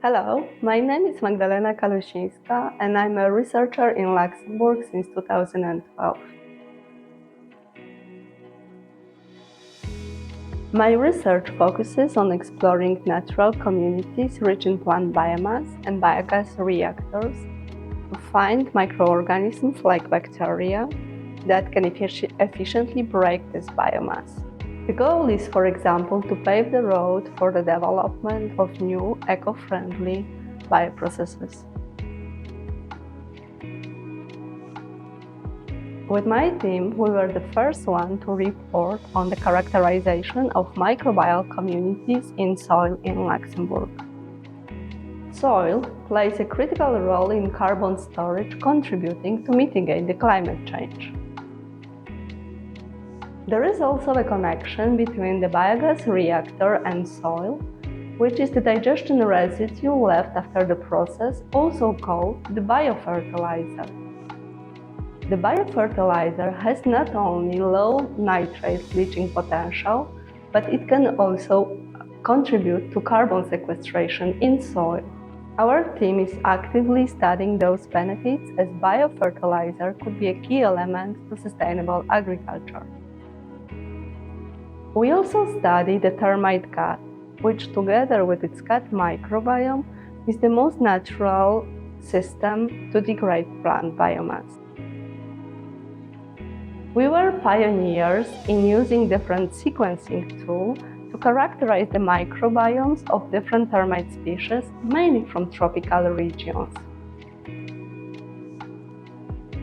Hello, my name is Magdalena Kalusinska and I'm a researcher in Luxembourg since 2012. My research focuses on exploring natural communities rich in plant biomass and biogas reactors to find microorganisms like bacteria that can efficiently break this biomass. The goal is, for example, to pave the road for the development of new eco-friendly bioprocesses. With my team, we were the first one to report on the characterization of microbial communities in soil in Luxembourg. Soil plays a critical role in carbon storage, contributing to mitigate the climate change. There is also a connection between the biogas reactor and soil, which is the digestion residue left after the process, also called the biofertilizer. The biofertilizer has not only low nitrate leaching potential, but it can also contribute to carbon sequestration in soil. Our team is actively studying those benefits as biofertilizer could be a key element to sustainable agriculture. We also study the termite gut, which together with its gut microbiome is the most natural system to degrade plant biomass. We were pioneers in using different sequencing tools to characterize the microbiomes of different termite species, mainly from tropical regions.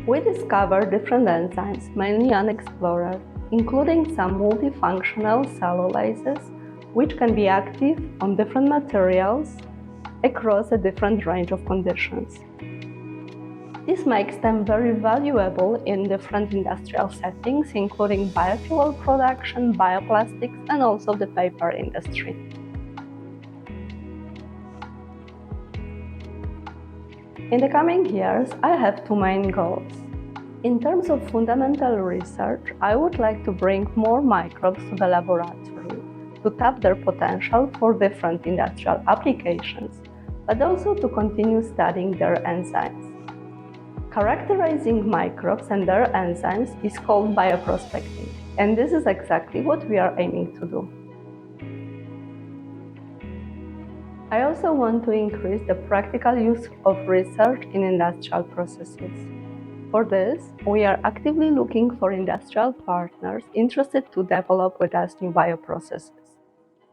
We discovered different enzymes, mainly unexplored, including some multifunctional cellulases, which can be active on different materials across a different range of conditions. This makes them very valuable in different industrial settings, including biofuel production, bioplastics, and also the paper industry. In the coming years, I have two main goals. In terms of fundamental research, I would like to bring more microbes to the laboratory to tap their potential for different industrial applications, but also to continue studying their enzymes. Characterizing microbes and their enzymes is called bioprospecting, and this is exactly what we are aiming to do. I also want to increase the practical use of research in industrial processes. For this, we are actively looking for industrial partners interested to develop with us new bioprocesses.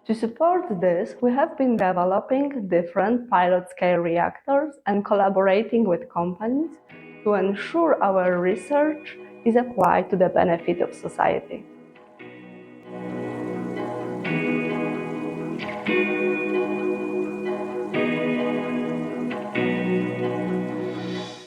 To support this, we have been developing different pilot-scale reactors and collaborating with companies to ensure our research is applied to the benefit of society.